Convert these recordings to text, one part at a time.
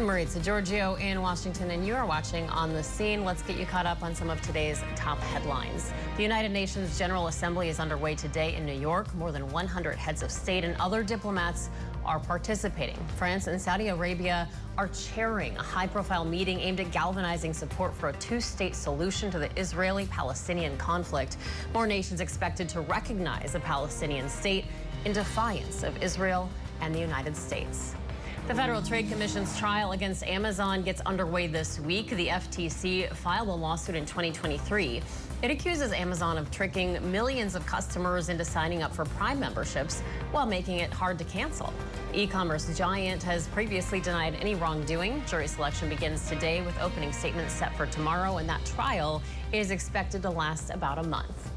I'm Maritza Giorgio in Washington, and you are watching On the Scene. Let's get you caught up on some of today's top headlines. The United Nations General Assembly is underway today in New York. More than 100 heads of state and other diplomats are participating. France and Saudi Arabia are chairing a high-profile meeting aimed at galvanizing support for a two-state solution to the Israeli-Palestinian conflict. More nations expected to recognize a Palestinian state in defiance of Israel and the United States. The Federal Trade Commission's trial against Amazon gets underway this week. The FTC filed a lawsuit in 2023. It accuses Amazon of tricking millions of customers into signing up for Prime memberships while making it hard to cancel. The e-commerce giant has previously denied any wrongdoing. Jury selection begins today with opening statements set for tomorrow, and that trial is expected to last about a month.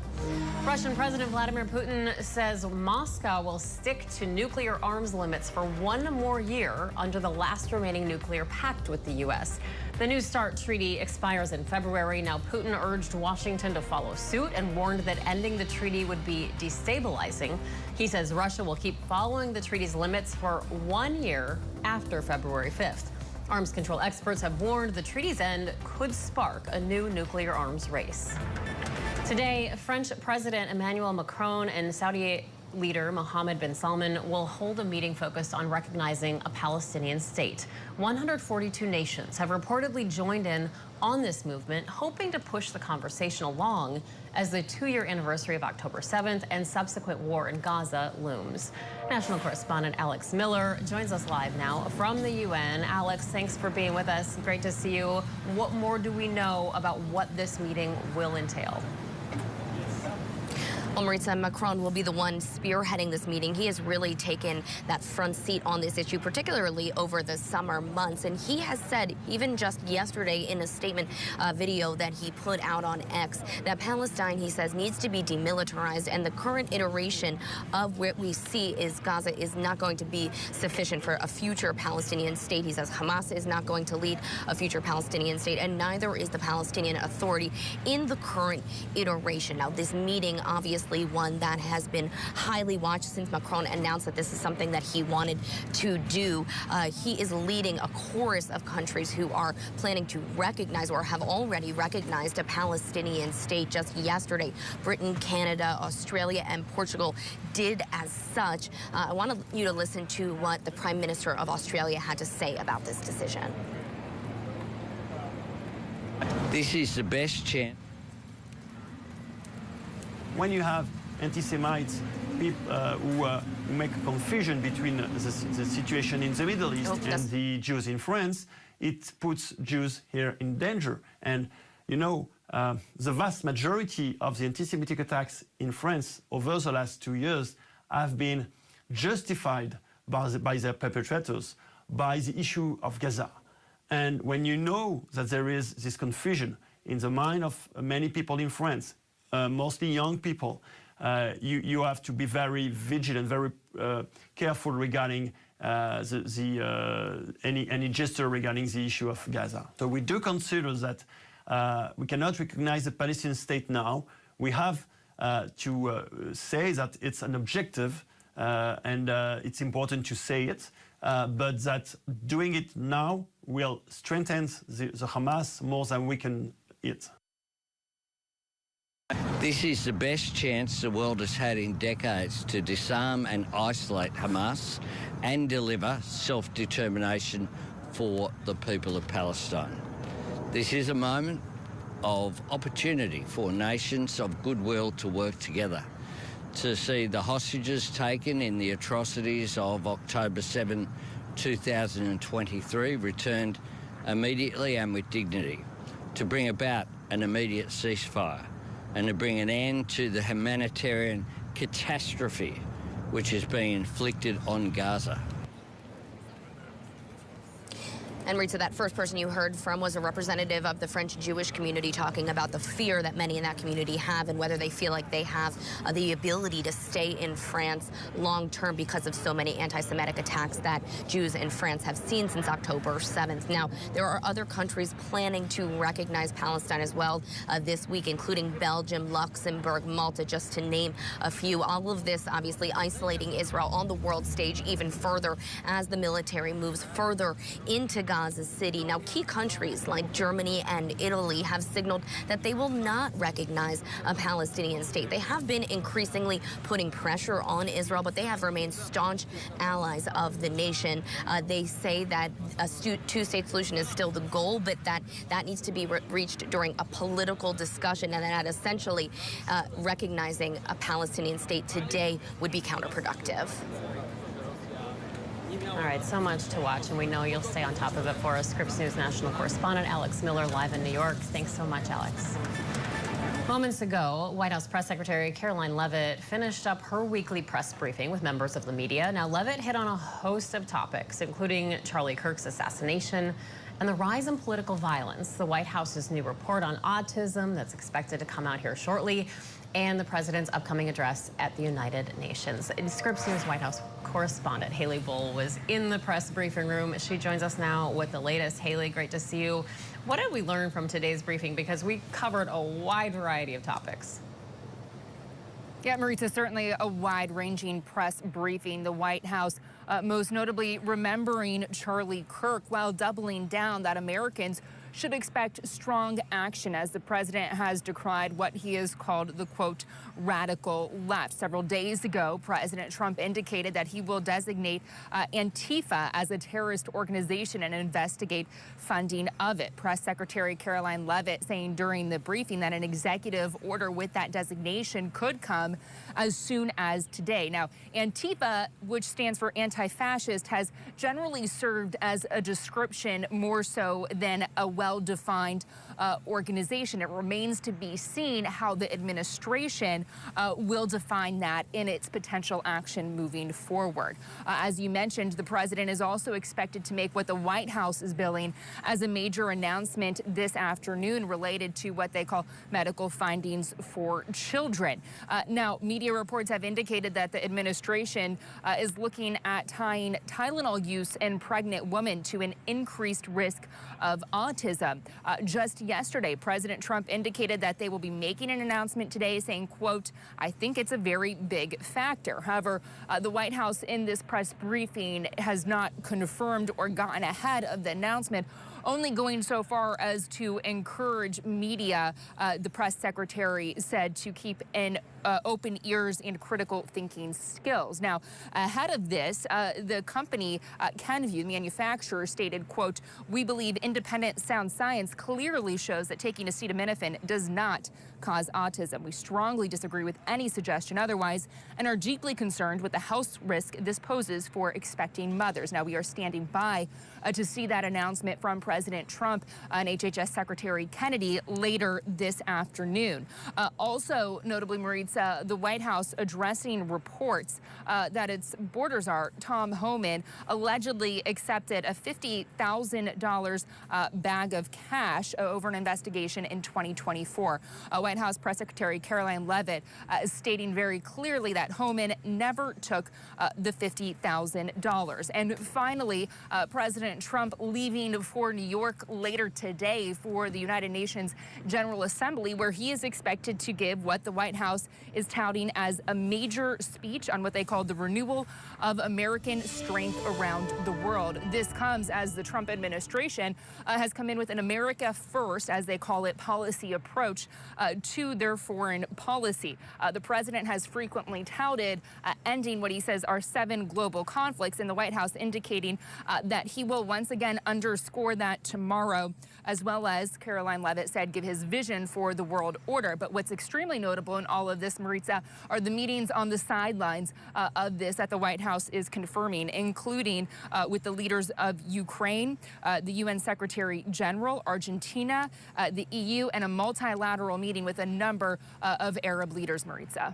Russian President Vladimir Putin says Moscow will stick to nuclear arms limits for one more year under the last remaining nuclear pact with the U.S. The New START treaty expires in February. Now, Putin urged Washington to follow suit and warned that ending the treaty would be destabilizing. He says Russia will keep following the treaty's limits for 1 year after February 5th. Arms control experts have warned the treaty's end could spark a new nuclear arms race. Today, French President Emmanuel Macron and Saudi leader Mohammed bin Salman will hold a meeting focused on recognizing a Palestinian state. 142 nations have reportedly joined in on this movement, hoping to push the conversation along as the two-year anniversary of October 7th and subsequent war in Gaza looms. National correspondent Alex Miller joins us live now from the UN. Alex, thanks for being with us. Great to see you. What more do we know about what this meeting will entail? Well, Maritza, Macron will be the one spearheading this meeting. He has really taken that front seat on this issue, particularly over the summer months. And he has said, even just yesterday in a statement video that he put out on X, that Palestine, he says, needs to be demilitarized. And the current iteration of what we see is Gaza is not going to be sufficient for a future Palestinian state. He says Hamas is not going to lead a future Palestinian state, and neither is the Palestinian Authority in the current iteration. Now, this meeting, obviously, one that has been highly watched since Macron announced that this is something that he wanted to do. He is leading a chorus of countries who are planning to recognize or have already recognized a Palestinian state. Just yesterday, Britain, Canada, Australia, and Portugal did as such. I want you to listen to what the Prime Minister of Australia had to say about this decision. This is the best chance. When you have anti-Semites, people who make a confusion between the situation in the Middle East and the Jews in France, it puts Jews here in danger. And, you know, the vast majority of the anti-Semitic attacks in France over the last 2 years have been justified by their perpetrators by the issue of Gaza. And when you know that there is this confusion in the mind of many people in France, mostly young people, you have to be very vigilant, very careful regarding any gesture regarding the issue of Gaza. So we do consider that we cannot recognize the Palestinian state now. We have to say that it's an objective, and it's important to say it, but that doing it now will strengthen the Hamas more than weaken it. This is the best chance the world has had in decades to disarm and isolate Hamas and deliver self-determination for the people of Palestine. This is a moment of opportunity for nations of goodwill to work together, to see the hostages taken in the atrocities of October 7, 2023 returned immediately and with dignity, to bring about an immediate ceasefire, and to bring an end to the humanitarian catastrophe which is being inflicted on Gaza. And Rita, that first person you heard from was a representative of the French Jewish community talking about the fear that many in that community have and whether they feel like they have the ability to stay in France long term because of so many anti-Semitic attacks that Jews in France have seen since October 7th. Now, there are other countries planning to recognize Palestine as well this week, including Belgium, Luxembourg, Malta, just to name a few. All of this obviously isolating Israel on the world stage even further as the military moves further into Gaza Gaza City. Now, key countries like Germany and Italy have signaled that they will not recognize a Palestinian state. They have been increasingly putting pressure on Israel, but they have remained staunch allies of the nation. They say that a two-state solution is still the goal, but that needs to be reached during a political discussion, and that essentially recognizing a Palestinian state today would be counterproductive. All right, so much to watch, and we know you'll stay on top of it for us. Scripps News national correspondent Alex Miller live in New York. Thanks so much, Alex. Moments ago, White House Press Secretary Caroline Leavitt finished up her weekly press briefing with members of the media. Now, Leavitt hit on a host of topics, including Charlie Kirk's assassination and the rise in political violence, the White House's new report on autism that's expected to come out here shortly, and the president's upcoming address at the United Nations. Scripps News White House correspondent Haley Bull was in the press briefing room. She joins us now with the latest. Haley, great to see you. What did we learn from today's briefing? Because we covered a wide variety of topics. Yeah, Maritza, certainly a wide-ranging press briefing. The White House most notably remembering Charlie Kirk while doubling down that Americans should expect strong action as the president has decried what he has called the, quote, radical left. Several days ago, President Trump indicated that he will designate Antifa as a terrorist organization and investigate funding of it. Press Secretary Caroline Leavitt saying during the briefing that an executive order with that designation could come as soon as today. Now, Antifa, which stands for anti-fascist, has generally served as a description more so than a well-defined organization. It remains to be seen how the administration will define that in its potential action moving forward. As you mentioned, the president is also expected to make what the White House is billing as a major announcement this afternoon related to what they call medical findings for children. Now, media reports have indicated that the administration is looking at tying Tylenol use in pregnant women to an increased risk of autism. Just yesterday, President Trump indicated that they will be making an announcement today saying, quote, I think it's a very big factor. However, the White House in this press briefing has not confirmed or gotten ahead of the announcement, only going so far as to encourage media, the press secretary said, to keep an open ears and critical thinking skills. Now, ahead of this, the company Kenvue, the manufacturer, stated, quote, we believe independent sound science clearly shows that taking acetaminophen does not cause autism. We strongly disagree with any suggestion otherwise and are deeply concerned with the health risk this poses for expecting mothers. Now, we are standing by to see that announcement from President Trump and HHS Secretary Kennedy later this afternoon. Also, notably, Maritza, the White House addressing reports that its border czar, Tom Homan, allegedly accepted a $50,000 bag of cash over an investigation in 2024. White House Press Secretary Caroline Leavitt is stating very clearly that Homan never took the $50,000. And finally, President Trump leaving for New York later today for the United Nations General Assembly, where he is expected to give what the White House is touting as a major speech on what they call the renewal of American strength around the world. This comes as the Trump administration has come in with an America First, as they call it, policy approach to their foreign policy. The president has frequently touted ending what he says are 7 global conflicts, in the White House indicating that he will once again underscore that tomorrow, as well as, Caroline Leavitt said, give his vision for the world order. But what's extremely notable in all of this, Maritza, are the meetings on the sidelines of this that the White House is confirming, including with the leaders of Ukraine, the UN Secretary General, Argentina, the EU, and a multilateral meeting with a number of Arab leaders, Maritza.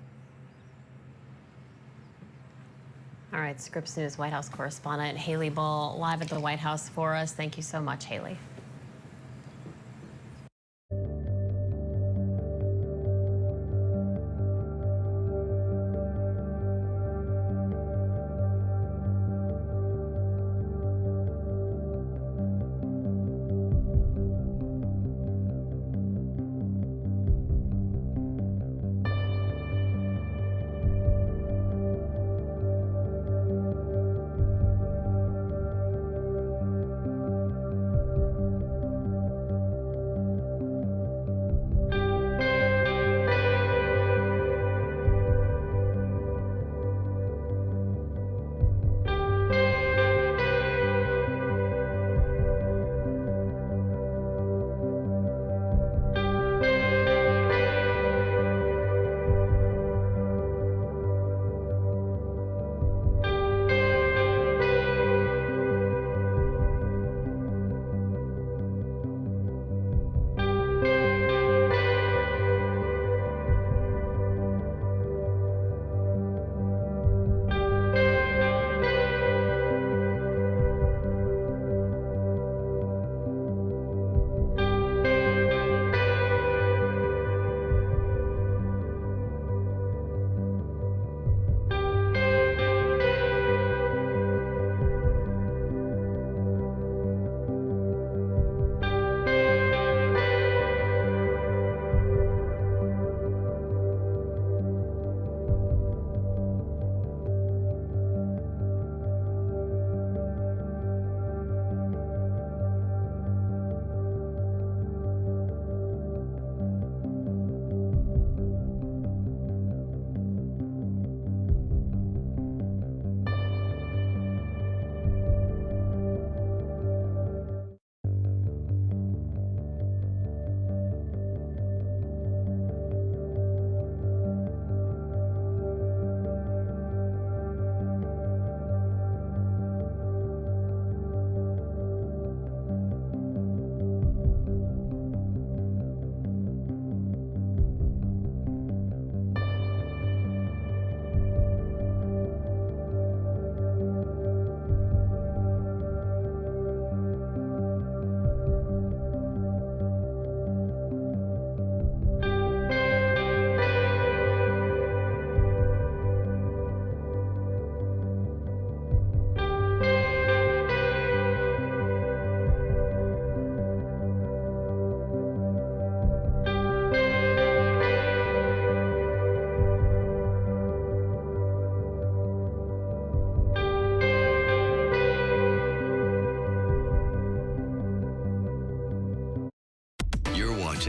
All right, Scripps News White House correspondent Haley Bull live at the White House for us. Thank you so much, Haley.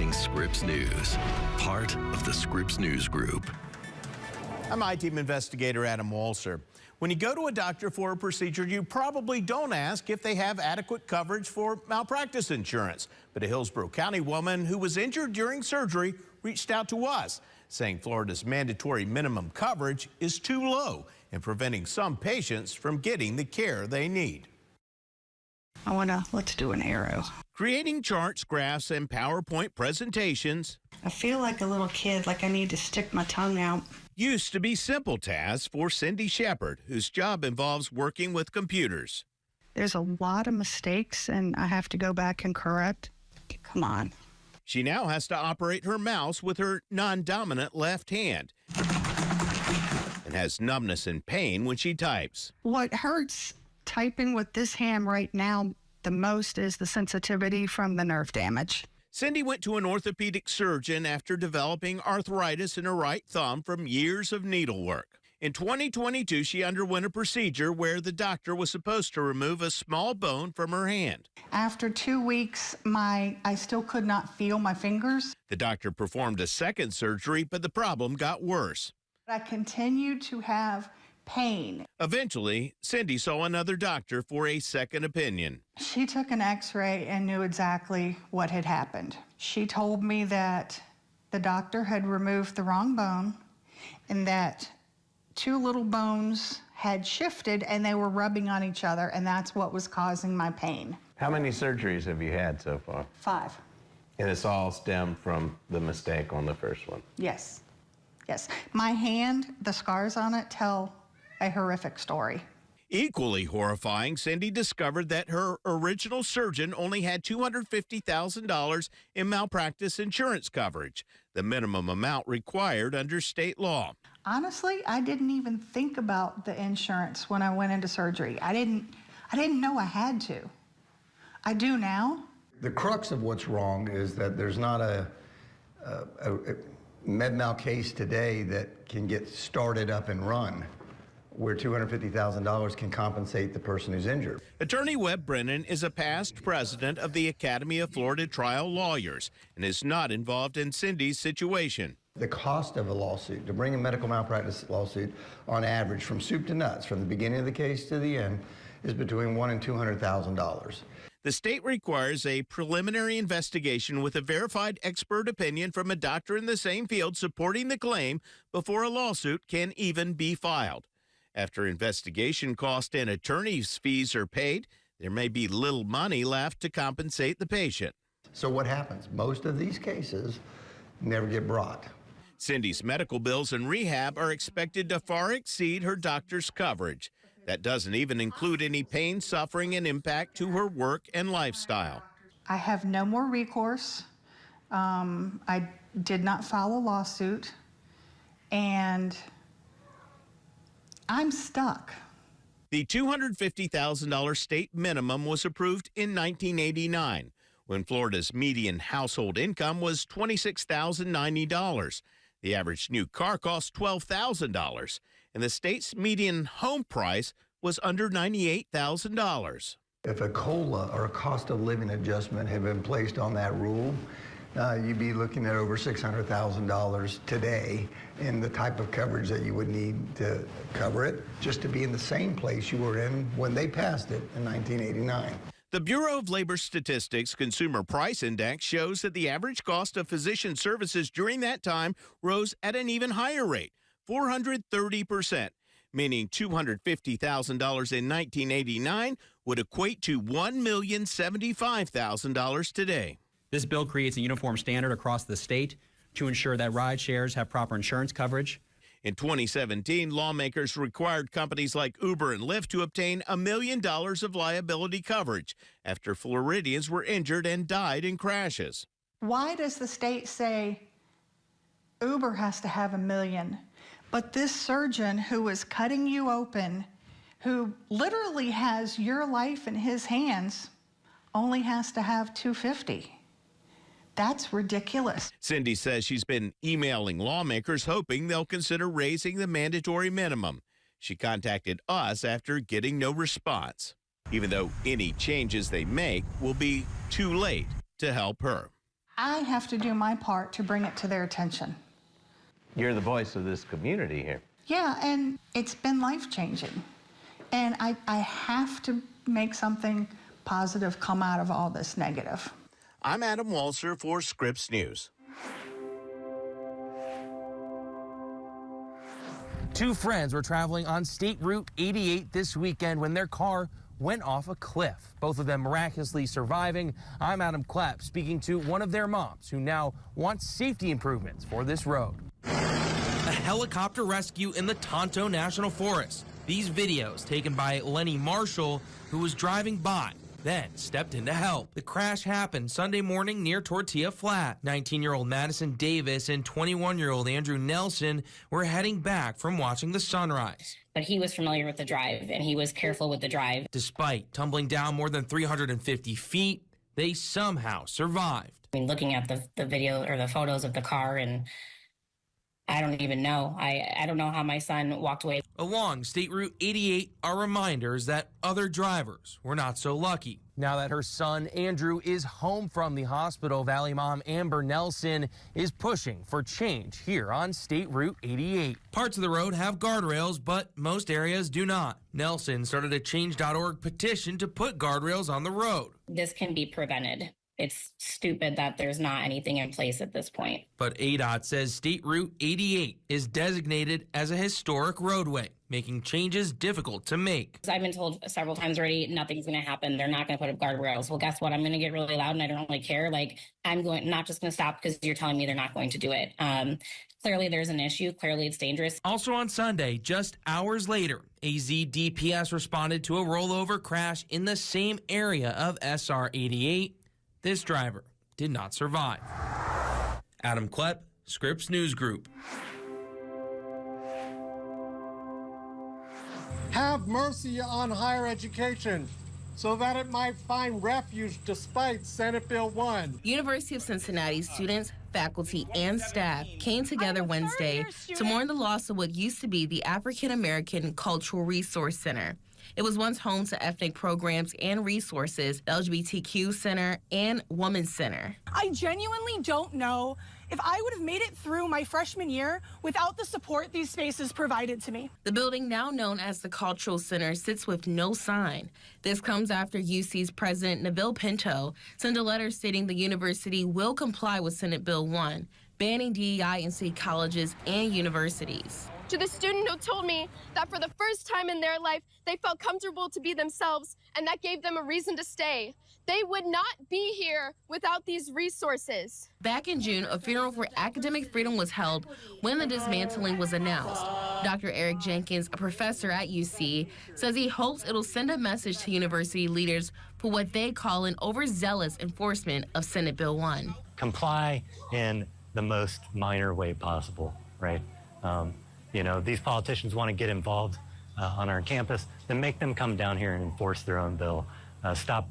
watching Scripps News, part of the Scripps News Group. I'm I-Team investigator Adam Walser. When you go to a doctor for a procedure, you probably don't ask if they have adequate coverage for malpractice insurance. But a Hillsborough County woman who was injured during surgery reached out to us, saying Florida's mandatory minimum coverage is too low and preventing some patients from getting the care they need. Let's do an arrow. Creating charts, graphs, and PowerPoint presentations. I feel like a little kid, like I need to stick my tongue out. Used to be simple tasks for Cindy Shepard, whose job involves working with computers. There's a lot of mistakes, and I have to go back and correct. Come on. She now has to operate her mouse with her non-dominant left hand and has numbness and pain when she types. What hurts typing with this hand right now the most is the sensitivity from the nerve damage. Cindy went to an orthopedic surgeon after developing arthritis in her right thumb from years of needlework. In 2022, she underwent a procedure where the doctor was supposed to remove a small bone from her hand. After 2 weeks, I still could not feel my fingers. The doctor performed a second surgery, but the problem got worse. I continued to have pain. Eventually, Cindy saw another doctor for a second opinion. She took an x-ray and knew exactly what had happened. She told me that the doctor had removed the wrong bone and that 2 little bones had shifted and they were rubbing on each other, and that's what was causing my pain. How many surgeries have you had so far? 5. And it's all stemmed from the mistake on the first one? Yes. Yes. My hand, the scars on it tell a horrific story. Equally horrifying, Cindy discovered that her original surgeon only had $250,000 in malpractice insurance coverage, the minimum amount required under state law. Honestly, I didn't even think about the insurance when I went into surgery. I didn't know I had to. I do now. The crux of what's wrong is that there's not a med mal case today that can get started up and run where $250,000 can compensate the person who's injured. Attorney Webb Brennan is a past president of the Academy of Florida Trial Lawyers and is not involved in Cindy's situation. The cost of a lawsuit, to bring a medical malpractice lawsuit on average from soup to nuts, from the beginning of the case to the end, is between $100,000 and $200,000. The state requires a preliminary investigation with a verified expert opinion from a doctor in the same field supporting the claim before a lawsuit can even be filed. After investigation costs and attorney's fees are paid, there may be little money left to compensate the patient. So what happens? Most of these cases never get brought. Cindy's medical bills and rehab are expected to far exceed her doctor's coverage. That doesn't even include any pain, suffering, and impact to her work and lifestyle. I have no more recourse. I did not file a lawsuit, and I'm stuck. The $250,000 state minimum was approved in 1989, when Florida's median household income was $26,090. The average new car cost $12,000, and the state's median home price was under $98,000. If a COLA or a cost of living adjustment had been placed on that rule, you'd be looking at over $600,000 today in the type of coverage that you would need to cover it, just to be in the same place you were in when they passed it in 1989. The Bureau of Labor Statistics Consumer Price Index shows that the average cost of physician services during that time rose at an even higher rate, 430%, meaning $250,000 in 1989 would equate to $1,075,000 today. This bill creates a uniform standard across the state to ensure that ride shares have proper insurance coverage. In 2017, lawmakers required companies like Uber and Lyft to obtain $1 million of liability coverage after Floridians were injured and died in crashes. Why does the state say Uber has to have $1 million, but this surgeon who is cutting you open, who literally has your life in his hands, only has to have $250,000? That's ridiculous. Cindy says she's been emailing lawmakers hoping they'll consider raising the mandatory minimum. She contacted us after getting no response, even though any changes they make will be too late to help her. I have to do my part to bring it to their attention. You're the voice of this community here. Yeah, and it's been life-changing. And I have to make something positive come out of all this negative. I'm Adam Walser for Scripps News. Two friends were traveling on State Route 88 this weekend when their car went off a cliff. Both of them miraculously surviving. I'm Adam Klepp speaking to one of their moms who now wants safety improvements for this road. A helicopter rescue in the Tonto National Forest. These videos taken by Lenny Marshall, who was driving by, then stepped in to help. The crash happened Sunday morning near Tortilla Flat. 19-year-old Madison Davis and 21-year-old Andrew Nelson were heading back from watching the sunrise. But he was familiar with the drive, and he was careful with the drive. Despite tumbling down more than 350 feet, they somehow survived. I mean, looking at the video or the photos of the car, and I don't even know. I don't know how my son walked away. Along State Route 88 are reminders that other drivers were not so lucky. Now that her son Andrew is home from the hospital, Valley mom Amber Nelson is pushing for change here on State Route 88. Parts of the road have guardrails, but most areas do not. Nelson started a Change.org petition to put guardrails on the road. This can be prevented. It's stupid that there's not anything in place at this point. But ADOT says State Route 88 is designated as a historic roadway, making changes difficult to make. I've been told several times already, nothing's going to happen. They're not going to put up guardrails. Well, guess what? I'm going to get really loud and I don't really care. Like, I'm not just going to stop because you're telling me they're not going to do it. Clearly, there's an issue. Clearly, it's dangerous. Also on Sunday, just hours later, AZ DPS responded to a rollover crash in the same area of SR 88. This driver did not survive. Adam Klepp, Scripps News Group. Have mercy on higher education so that it might find refuge despite Senate Bill 1. University of Cincinnati students, faculty, and staff came together Wednesday to mourn the loss of what used to be the African American Cultural Resource Center. It was once home to ethnic programs and resources, the LGBTQ Center and Women's Center. I genuinely don't know if I would have made it through my freshman year without the support these spaces provided to me. The building, now known as the Cultural Center, sits with no sign. This comes after UC's President Neville Pinto sent a letter stating the university will comply with Senate Bill 1, banning DEI in state colleges and universities. To the student who told me that for the first time in their life, they felt comfortable to be themselves, and that gave them a reason to stay. They would not be here without these resources. Back in June, a funeral for academic freedom was held when the dismantling was announced. Dr. Eric Jenkins, a professor at UC, says he hopes it'll send a message to university leaders for what they call an overzealous enforcement of Senate Bill 1. Comply in the most minor way possible, right? You know, these politicians want to get involved on our campus, then make them come down here and enforce their own bill. Stop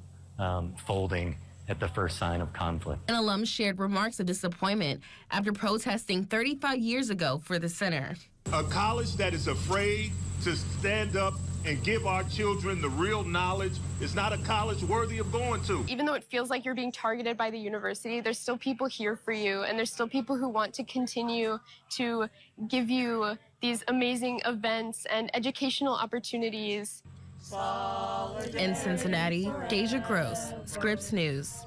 folding at the first sign of conflict. An alum shared remarks of disappointment after protesting 35 years ago for the center. A college that is afraid to stand up and give our children the real knowledge is not a college worthy of going to. Even though it feels like you're being targeted by the university, there's still people here for you, and there's still people who want to continue to give you these amazing events and educational opportunities. In Cincinnati, Deja Gross, Scripps News.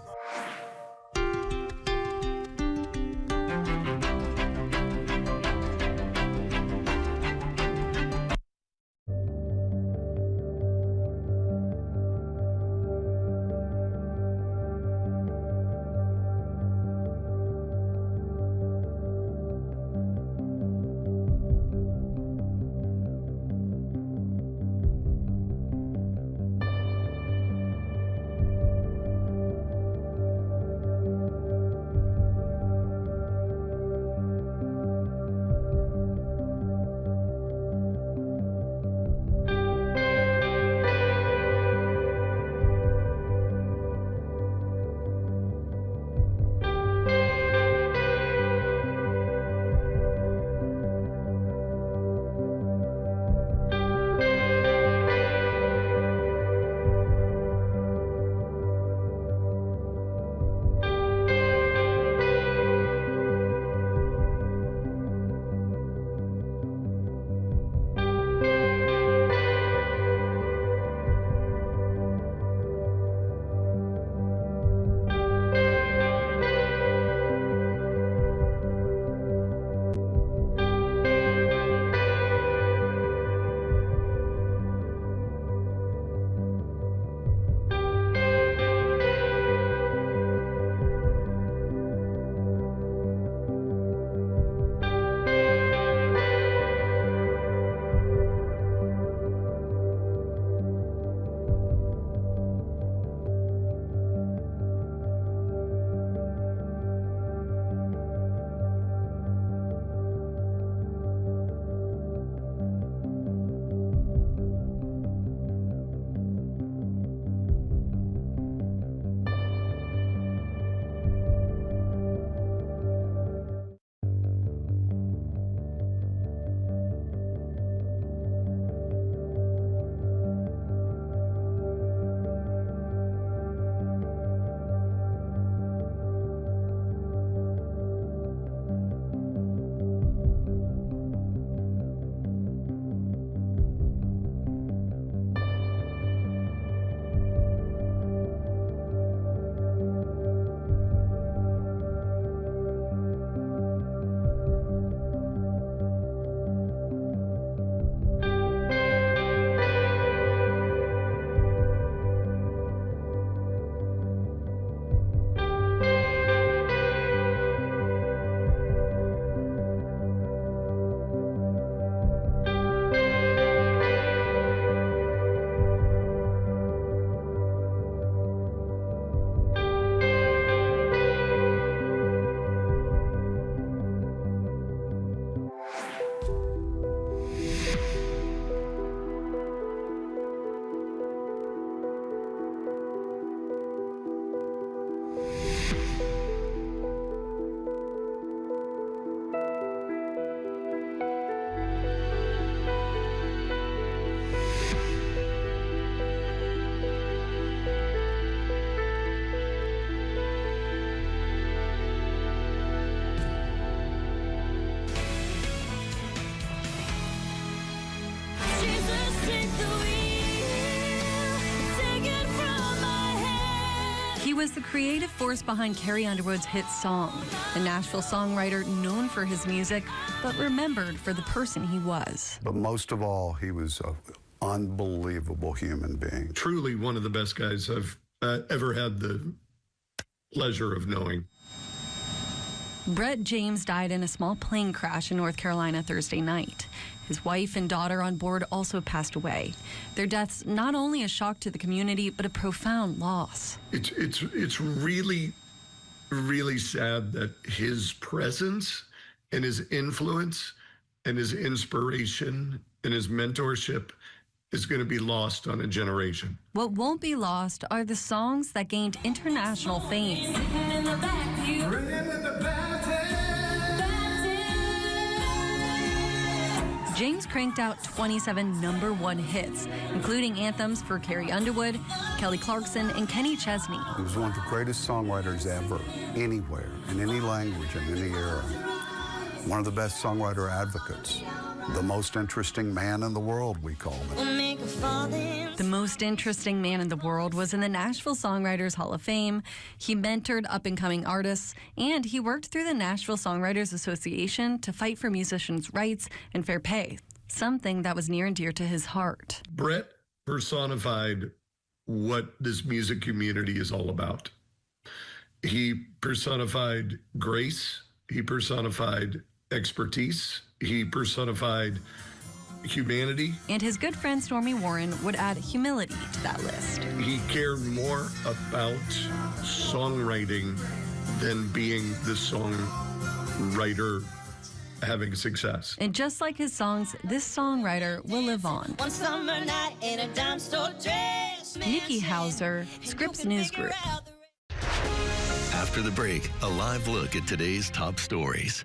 was the creative force behind Carrie Underwood's hit song, a Nashville songwriter known for his music, but remembered for the person he was. But most of all, he was an unbelievable human being. Truly one of the best guys I've ever had the pleasure of knowing. Brett James died in a small plane crash in North Carolina Thursday night. His wife and daughter on board also passed away. Their deaths not only a shock to the community, but a profound loss. It's really, really sad that his presence and his influence and his inspiration and his mentorship is going to be lost on a generation. What won't be lost are the songs that gained international fame. James cranked out 27 #1 hits, including anthems for Carrie Underwood, Kelly Clarkson, and Kenny Chesney. He was one of the greatest songwriters ever, anywhere, in any language, in any era. One of the best songwriter advocates. The most interesting man in the world, we call him. The most interesting man in the world was in the Nashville Songwriters Hall of Fame. He mentored up-and-coming artists, and he worked through the Nashville Songwriters Association to fight for musicians' rights and fair pay, something that was near and dear to his heart. Brett personified what this music community is all about. He personified grace. He personified expertise. He personified humanity. And his good friend Stormy Warren would add humility to that list. He cared more about songwriting than being the songwriter having success. And just like his songs, this songwriter will live on. One summer night in a dime store dress. Nikki Hauser, Scripps News Group. After the break, a live look at today's top stories.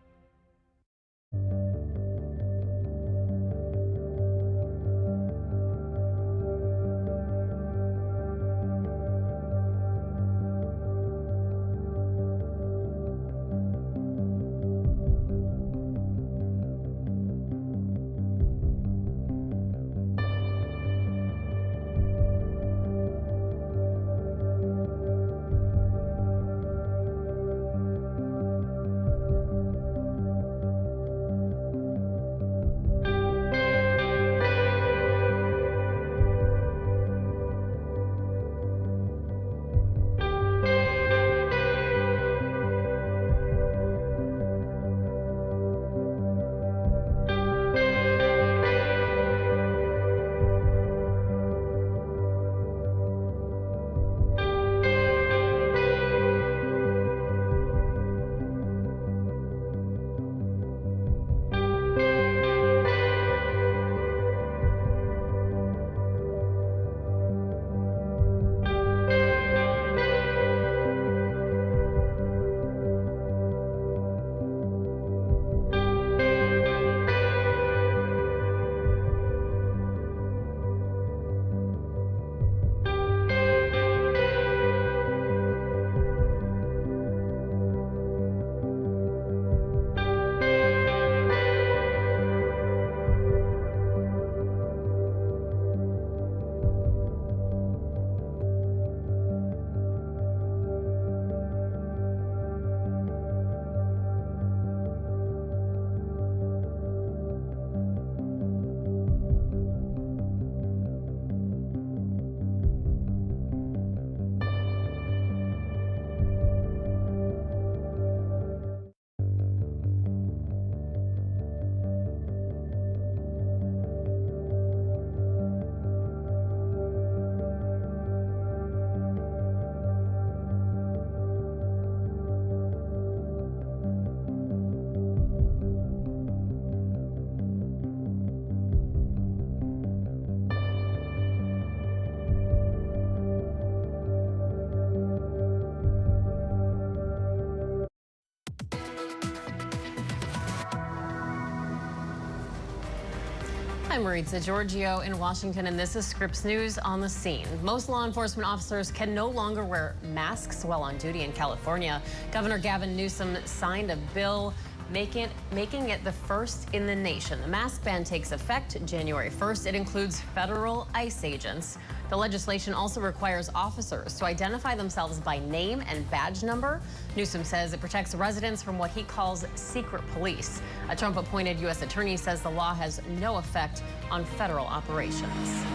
I'm Maritza Giorgio in Washington, and this is Scripps News on the scene. Most law enforcement officers can no longer wear masks while on duty in California. Governor Gavin Newsom signed a bill making it the first in the nation. The mask ban takes effect January 1st. It includes federal ICE agents. The legislation also requires officers to identify themselves by name and badge number. Newsom says it protects residents from what he calls secret police. A Trump-appointed U.S. attorney says the law has no effect on federal operations.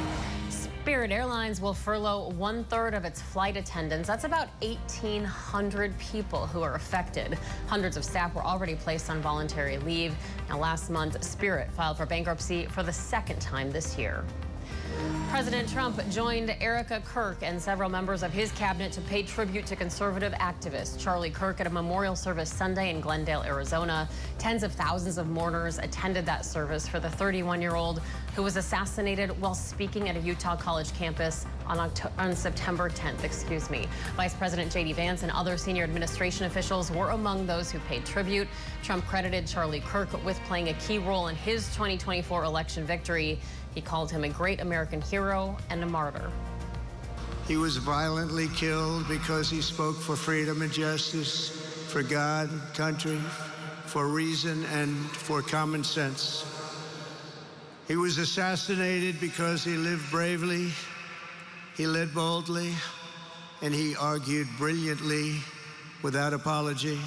Spirit Airlines will furlough 1/3 of its flight attendants. That's about 1,800 people who are affected. Hundreds of staff were already placed on voluntary leave. Now, last month, Spirit filed for bankruptcy for the second time this year. President Trump joined Erica Kirk and several members of his cabinet to pay tribute to conservative activist Charlie Kirk at a memorial service Sunday in Glendale, Arizona. Tens of thousands of mourners attended that service for the 31-year-old who was assassinated while speaking at a Utah college campus on September 10th. Vice President J.D. Vance and other senior administration officials were among those who paid tribute. Trump credited Charlie Kirk with playing a key role in his 2024 election victory. He called him a great American hero and a martyr. He was violently killed because he spoke for freedom and justice, for God, country, for reason, and for common sense. He was assassinated because he lived bravely, he led boldly, and he argued brilliantly without apology.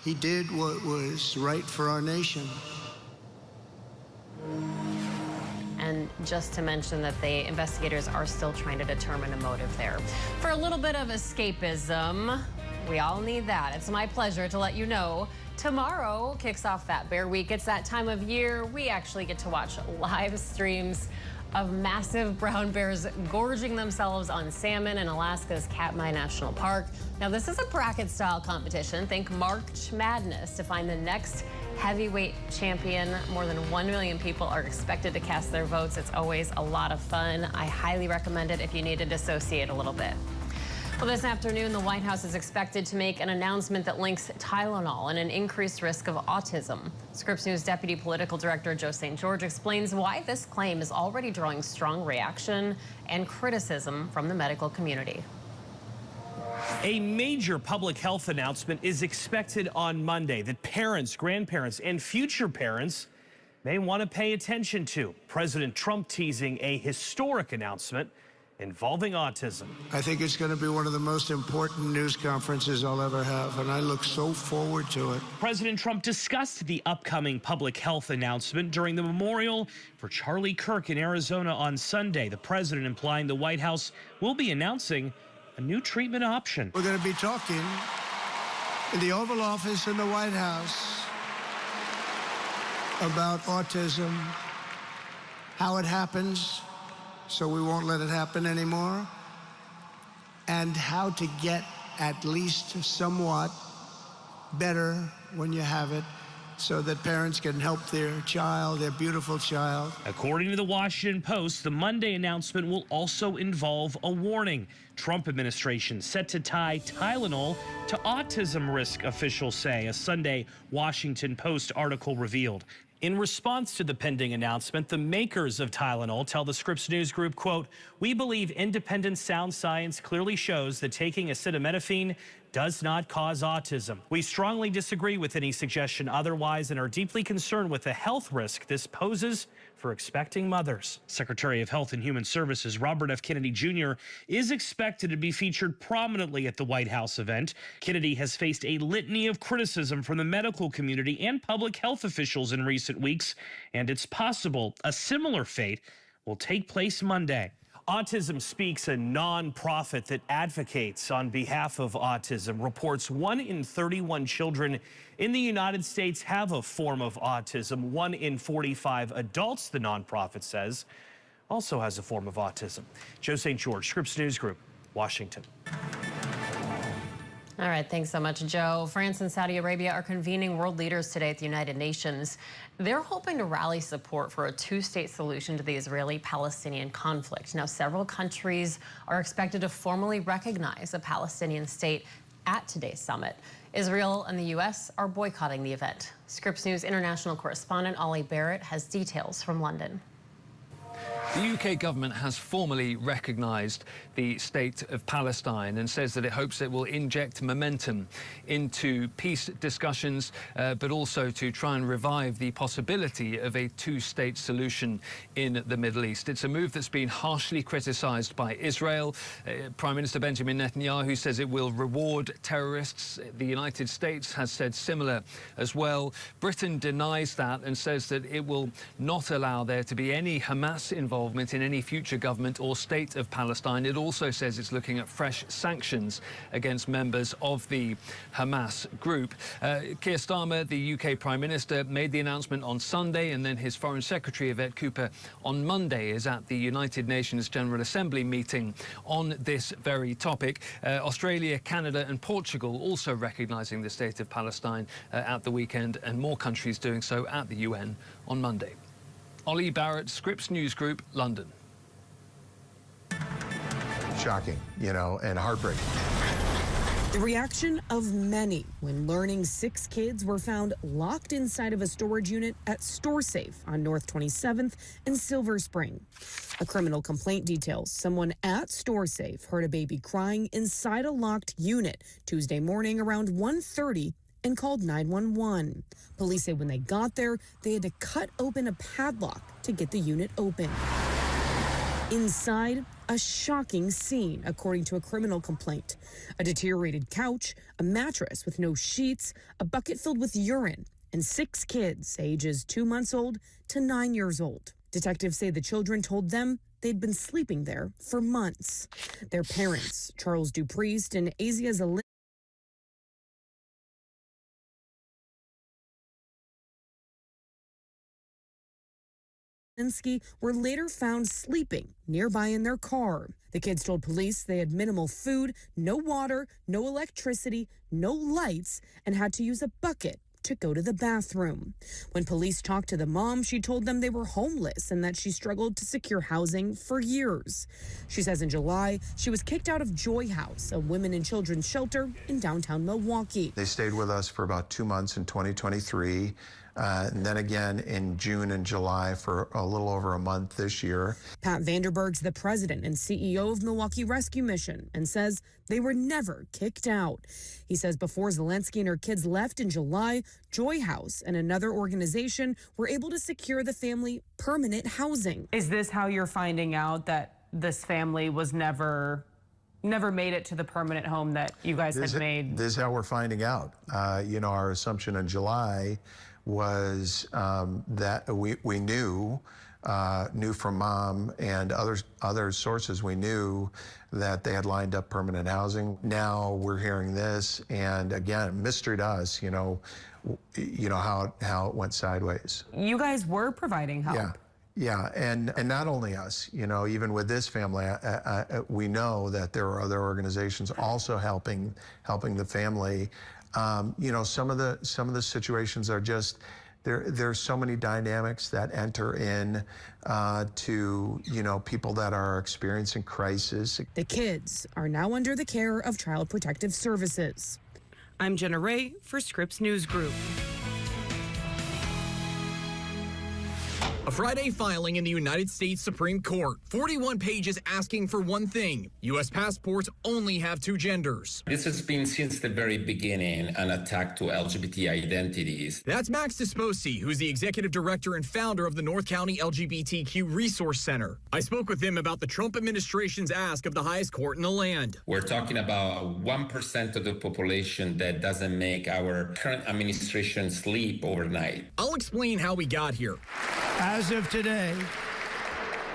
He did what was right for our nation. And just to mention that the investigators are still trying to determine a motive there. For a little bit of escapism, we all need that. It's my pleasure to let you know tomorrow kicks off Fat Bear Week. It's that time of year we actually get to watch live streams of massive brown bears gorging themselves on salmon in Alaska's Katmai National Park. Now, this is a bracket-style competition. Think March Madness to find the next heavyweight champion. More than 1 million people are expected to cast their votes. It's always a lot of fun. I highly recommend it if you need to dissociate a little bit. Well, this afternoon, the White House is expected to make an announcement that links Tylenol and an increased risk of autism. Scripps News Deputy Political Director Joe St. George explains why this claim is already drawing strong reaction and criticism from the medical community. A major public health announcement is expected on Monday that parents, grandparents, and future parents may want to pay attention to. President Trump teasing a historic announcement involving autism. I think it's going to be one of the most important news conferences I'll ever have, and I look so forward to it. President Trump discussed the upcoming public health announcement during the memorial for Charlie Kirk in Arizona on Sunday. The president implying the White House will be announcing a new treatment option. We're going to be talking in the Oval Office in the White House about autism, how it happens, so we won't let it happen anymore, and how to get at least somewhat better when you have it, so that parents can help their child, their beautiful child. According to the Washington Post, the Monday announcement will also involve a warning. Trump administration set to tie Tylenol to autism risk, officials say, a Sunday Washington Post article revealed. In response to the pending announcement, the makers of Tylenol tell the Scripps News Group, quote, "We believe independent sound science clearly shows that taking acetaminophen does not cause autism. We strongly disagree with any suggestion otherwise and are deeply concerned with the health risk this poses for expecting mothers." Secretary of Health and Human Services Robert F. Kennedy Jr. is expected to be featured prominently at the White House event. Kennedy has faced a litany of criticism from the medical community and public health officials in recent weeks, and it's possible a similar fate will take place Monday. Autism Speaks, a nonprofit that advocates on behalf of autism, reports 1 in 31 children in the United States have a form of autism. 1 in 45 adults, the nonprofit says, also has a form of autism. Joe St. George, Scripps News Group, Washington. All right, thanks so much, Joe. France and Saudi Arabia are convening world leaders today at the United Nations. They're hoping to rally support for a two-state solution to the Israeli-Palestinian conflict. Now, several countries are expected to formally recognize a Palestinian state at today's summit. Israel and the U.S. are boycotting the event. Scripps News international correspondent Ollie Barrett has details from London. The UK government has formally recognised the state of Palestine and says that it hopes it will inject momentum into peace discussions, but also to try and revive the possibility of a two-state solution in the Middle East. It's a move that's been harshly criticised by Israel. Prime Minister Benjamin Netanyahu says it will reward terrorists. The United States has said similar as well. Britain denies that and says that it will not allow there to be any Hamas involvement in any future government or state of Palestine. It also says it's looking at fresh sanctions against members of the Hamas group. Keir Starmer, the UK Prime Minister, made the announcement on Sunday, and then his Foreign Secretary, Yvette Cooper, on Monday is at the United Nations General Assembly meeting on this very topic. Australia, Canada and Portugal also recognising the state of Palestine at the weekend, and more countries doing so at the UN on Monday. Ollie Barrett, Scripps News Group, London. Shocking, and heartbreaking. The reaction of many when learning 6 kids were found locked inside of a storage unit at StoreSafe on North 27th and Silver Spring. A criminal complaint details someone at StoreSafe heard a baby crying inside a locked unit Tuesday morning around 1:30 and called 911. Police say when they got there, they had to cut open a padlock to get the unit open. Inside, a shocking scene, according to a criminal complaint. A deteriorated couch, a mattress with no sheets, a bucket filled with urine, and 6 kids, ages 2 months old to 9 years old. Detectives say the children told them they'd been sleeping there for months. Their parents, Charles Dupriest and Asia were later found sleeping nearby in their car. The kids told police they had minimal food, no water, no electricity, no lights, and had to use a bucket to go to the bathroom. When police talked to the mom, she told them they were homeless and that she struggled to secure housing for years. She says in July, she was kicked out of Joy House, a women and children's shelter in downtown Milwaukee. They stayed with us for about 2 months in 2023. And then again in June and July for a little over a month this year. Pat Vanderberg's the president and CEO of Milwaukee Rescue Mission and says they were never kicked out. He says before Zelensky and her kids left in July, Joy House and another organization were able to secure the family permanent housing. Is this how you're finding out that this family was never made it to the permanent home that you guys had made? This is how we're finding out. Our assumption in July was that we knew from mom and other sources, we knew that they had lined up permanent housing. Now we're hearing this, and again, mystery to us, how it went sideways. You guys were providing help. Yeah, and not only us, even with this family, we know that there are other organizations also helping the family. Some of the situations are just there's so many dynamics that enter in to people that are experiencing crisis. The kids are now under the care of Child Protective Services. I'm Jenna Ray for Scripps News Group. A Friday filing in the United States Supreme Court, 41 pages asking for one thing. U.S. passports only have 2 genders. This has been since the very beginning an attack to LGBT identities. That's Max Desposi, who's the executive director and founder of the North County LGBTQ Resource Center. I spoke with him about the Trump administration's ask of the highest court in the land. We're talking about 1% of the population that doesn't make our current administration sleep overnight. I'll explain how we got here. As of today,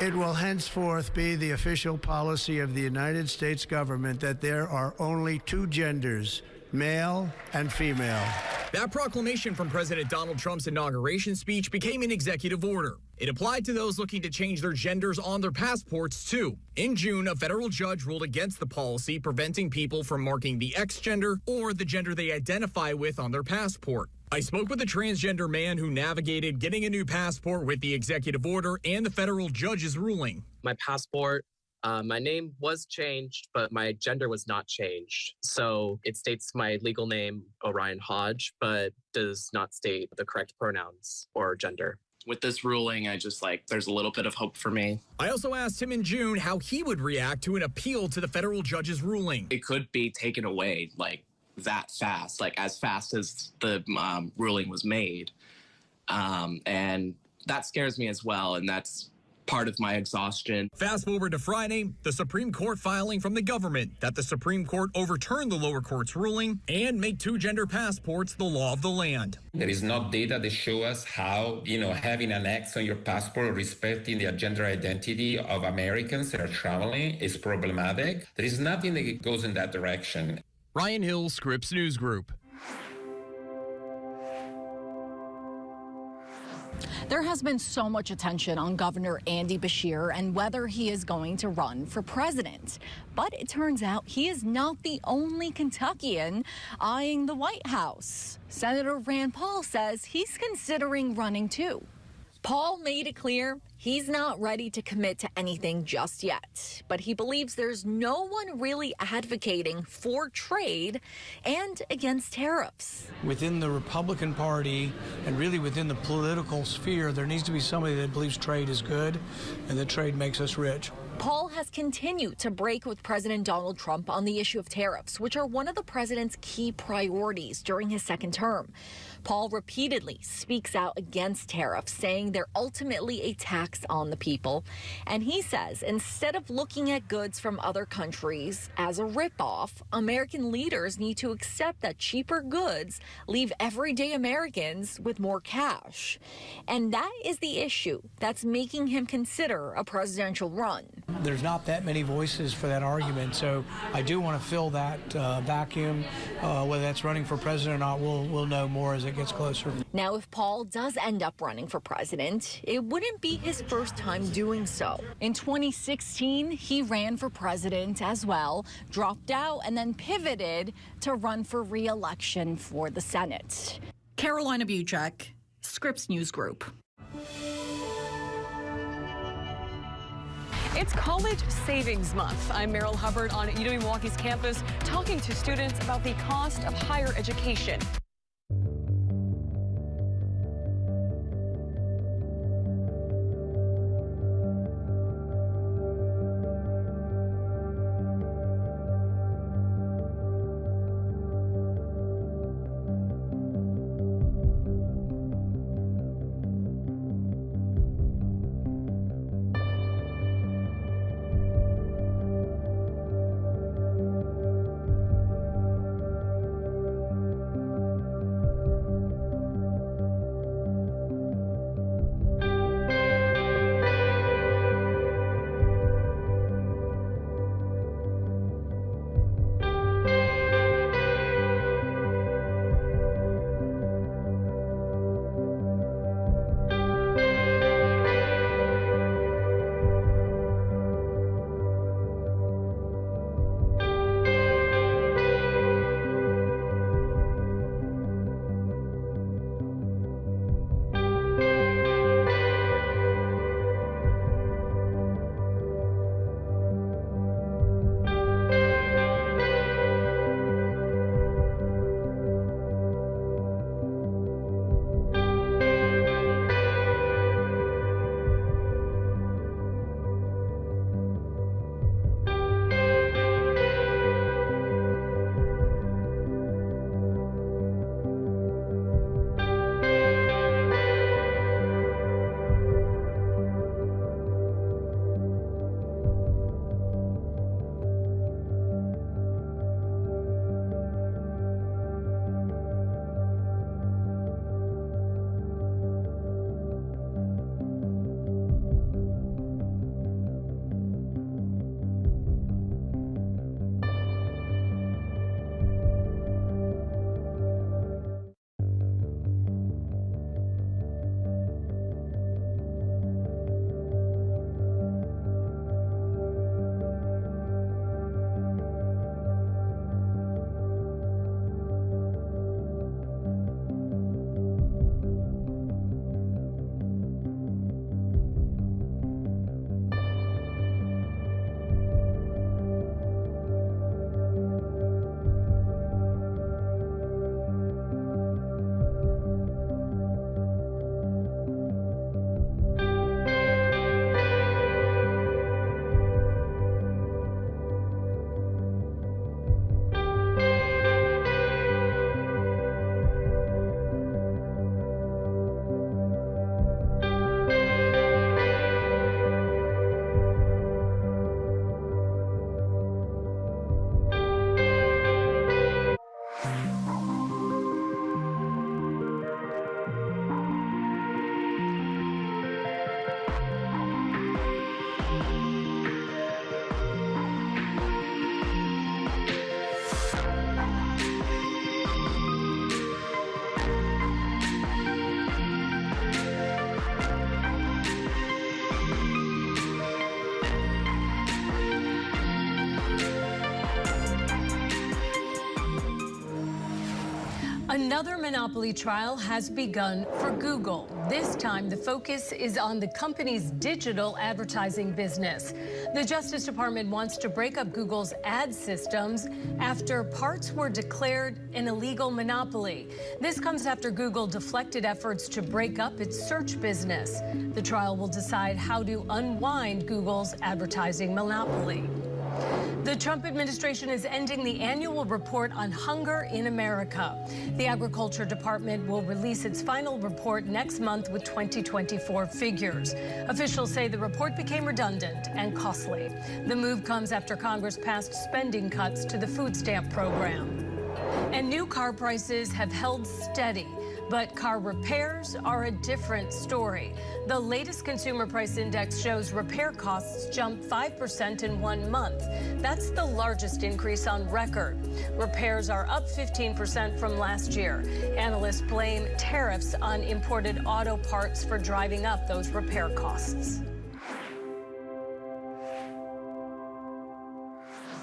it will henceforth be the official policy of the United States government that there are only 2 genders, male and female. That proclamation from President Donald Trump's inauguration speech became an executive order. It applied to those looking to change their genders on their passports, too. In June, a federal judge ruled against the policy, preventing people from marking the X gender or the gender they identify with on their passport. I spoke with a transgender man who navigated getting a new passport with the executive order and the federal judge's ruling. My passport, my name was changed, but my gender was not changed. So it states my legal name, Orion Hodge, but does not state the correct pronouns or gender. with this ruling, I just there's a little bit of hope for me. I also asked him in June how he would react to an appeal to the federal judge's ruling. It could be taken away that fast, as fast as the ruling was made. And that scares me as well, and that's part of my exhaustion. Fast forward to Friday, the Supreme Court filing from the government that the Supreme Court overturned the lower court's ruling and make two-gender passports the law of the land. There is no data that show us how, having an X on your passport respecting the gender identity of Americans that are traveling is problematic. There is nothing that goes in that direction. Ryan Hill, Scripps News Group. There has been so much attention on Governor Andy Beshear and whether he is going to run for president. But it turns out he is not the only Kentuckian eyeing the White House. Senator Rand Paul says he's considering running too. Paul made it clear he's not ready to commit to anything just yet, but he believes there's no one really advocating for trade and against tariffs. Within the Republican Party and really within the political sphere, there needs to be somebody that believes trade is good and that trade makes us rich. Paul has continued to break with President Donald Trump on the issue of tariffs, which are one of the president's key priorities during his second term. Paul repeatedly speaks out against tariffs, saying they're ultimately a tax on the people. And he says instead of looking at goods from other countries as a ripoff, American leaders need to accept that cheaper goods leave everyday Americans with more cash. And that is the issue that's making him consider a presidential run. There's not that many voices for that argument, so I do want to fill that vacuum. Whether that's running for president or not, we'll know more as it gets closer. Now, if Paul does end up running for president, it wouldn't be his first time doing so. In 2016, he ran for president as well, dropped out, and then pivoted to run for re-election for the Senate. Carolina Buchek, Scripps News Group. It's College Savings Month. I'm Meryl Hubbard on UW-Milwaukee's campus talking to students about the cost of higher education. Another monopoly trial has begun for Google. This time, the focus is on the company's digital advertising business. The Justice Department wants to break up Google's ad systems after parts were declared an illegal monopoly. This comes after Google deflected efforts to break up its search business. The trial will decide how to unwind Google's advertising monopoly. The Trump administration is ending the annual report on hunger in America. The Agriculture Department will release its final report next month with 2024 figures. Officials say the report became redundant and costly. The move comes after Congress passed spending cuts to the food stamp program. And new car prices have held steady. But car repairs are a different story. The latest consumer price index shows repair costs jumped 5% in 1 month. That's the largest increase on record. Repairs are up 15% from last year. Analysts blame tariffs on imported auto parts for driving up those repair costs.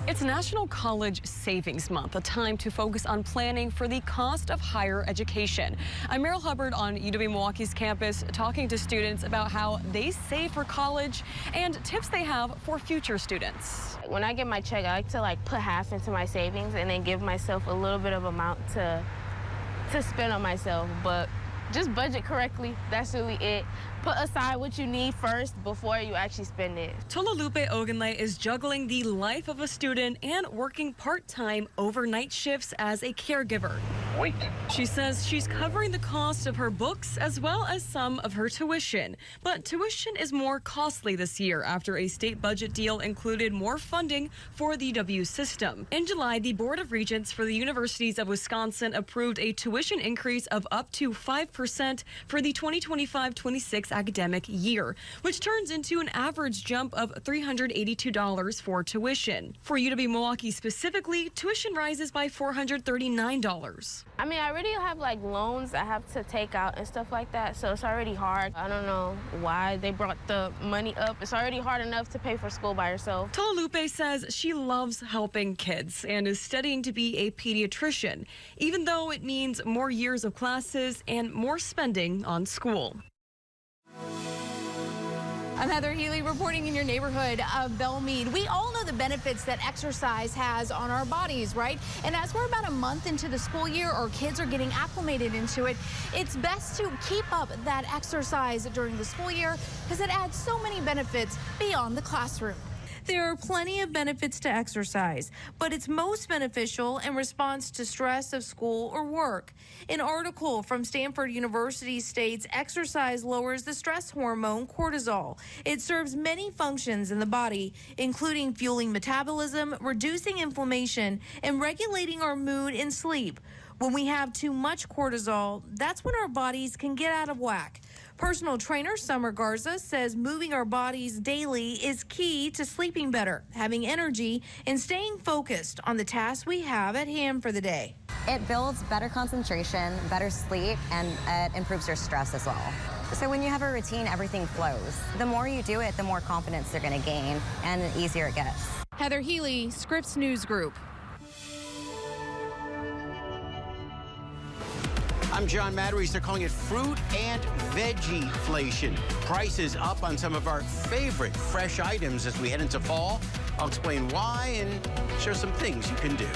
It's National College Savings Month, a time to focus on planning for the cost of higher education. I'm Meryl Hubbard on UW-Milwaukee's campus, talking to students about how they save for college and tips they have for future students. When I get my check, I like to put half into my savings and then give myself a little bit of amount to spend on myself. But just budget correctly. That's really it. Put aside what you need first before you actually spend it. Tolulope Ogunle is juggling the life of a student and working part-time overnight shifts as a caregiver. Wait. She says she's covering the cost of her books as well as some of her tuition. But tuition is more costly this year after a state budget deal included more funding for the UW system. In July, the Board of Regents for the Universities of Wisconsin approved a tuition increase of up to 5% for the 2025-26 academic year, which turns into an average jump of $382 for tuition. For UW-Milwaukee specifically, tuition rises by $439. I mean, I already have loans I have to take out and stuff like that, so it's already hard. I don't know why they brought the money up. It's already hard enough to pay for school by yourself. Tolulope says she loves helping kids and is studying to be a pediatrician, even though it means more years of classes and more spending on school. I'm Heather Healy reporting in your neighborhood of Belmead. We all know the benefits that exercise has on our bodies, right? And as we're about a month into the school year, or kids are getting acclimated into it, it's best to keep up that exercise during the school year because it adds so many benefits beyond the classroom. There are plenty of benefits to exercise, but it's most beneficial in response to stress of school or work. An article from Stanford University states exercise lowers the stress hormone cortisol. It serves many functions in the body, including fueling metabolism, reducing inflammation, and regulating our mood and sleep. When we have too much cortisol, that's when our bodies can get out of whack. Personal trainer Summer Garza says moving our bodies daily is key to sleeping better, having energy, and staying focused on the tasks we have at hand for the day. It builds better concentration, better sleep, and it improves your stress as well. So when you have a routine, everything flows. The more you do it, the more confidence you're going to gain, and the easier it gets. Heather Healy, Scripps News Group. I'm John Matteries. They're calling it fruit and veggie-flation. Prices up on some of our favorite fresh items as we head into fall. I'll explain why and share some things you can do.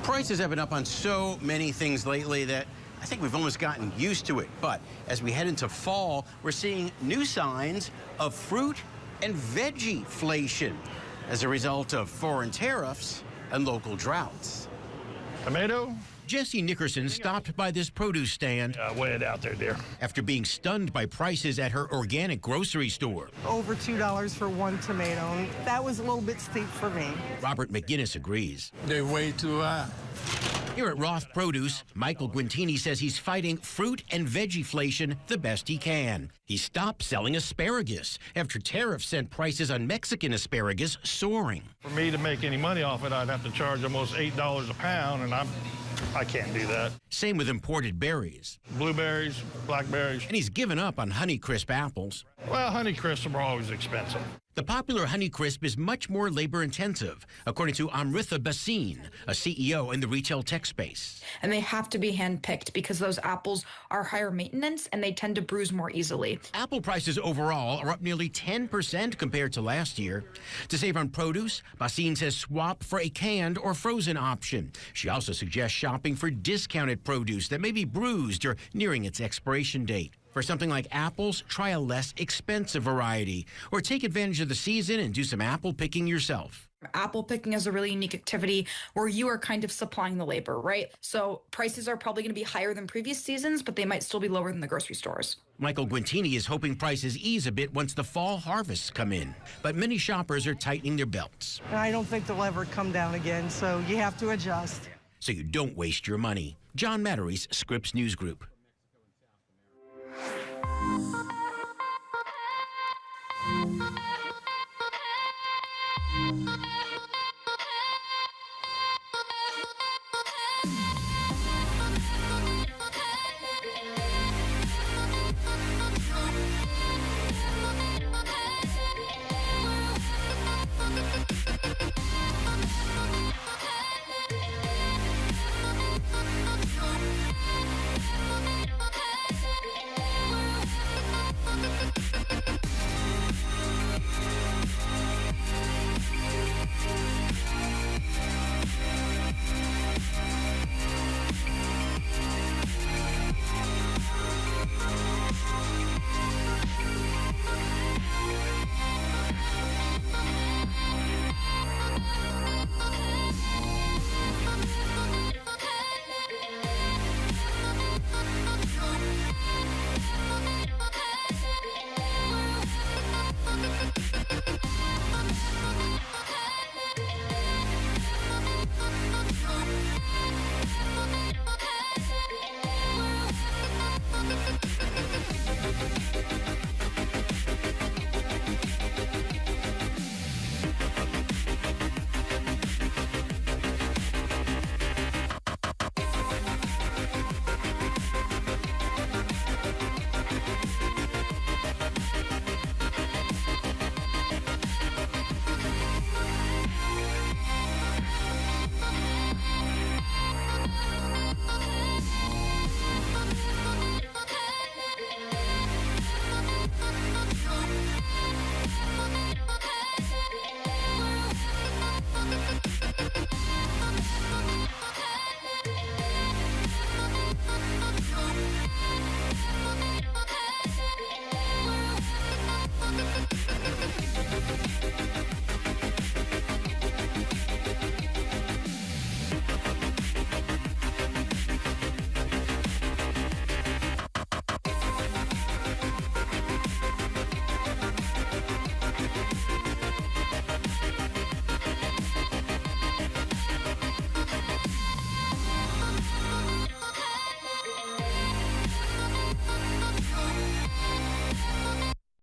Prices have been up on so many things lately that I think we've almost gotten used to it. But as we head into fall, we're seeing new signs of fruit and veggieflation as a result of foreign tariffs and local droughts. Tomato? Jesse Nickerson stopped by this produce stand. Weigh it out there, dear. After being stunned by prices at her organic grocery store. Over $2 for one tomato. That was a little bit steep for me. Robert McGinnis agrees. They're way too high. Here at Roth Produce, Michael Guintini says he's fighting fruit and veggieflation the best he can. He stopped selling asparagus after tariffs sent prices on Mexican asparagus soaring. For me to make any money off it, I'd have to charge almost $8 a pound, and I can't do that. Same with imported berries. Blueberries, blackberries. And he's given up on Honeycrisp apples. Well, Honeycrisp are always expensive. The popular Honeycrisp is much more labor-intensive, according to Amritha Basin, a CEO in the retail tech space. And they have to be hand-picked because those apples are higher maintenance and they tend to bruise more easily. Apple prices overall are up nearly 10% compared to last year. To save on produce, Basin says swap for a canned or frozen option. She also suggests shopping for discounted produce that may be bruised or nearing its expiration date. For something like apples, try a less expensive variety, or take advantage of the season and do some apple picking yourself. Apple picking is a really unique activity where you are kind of supplying the labor, right? So prices are probably going to be higher than previous seasons, but they might still be lower than the grocery stores. Michael Guintini is hoping prices ease a bit once the fall harvests come in, but many shoppers are tightening their belts. I don't think they'll ever come down again, so you have to adjust. So you don't waste your money. John Mattery's Scripps News Group.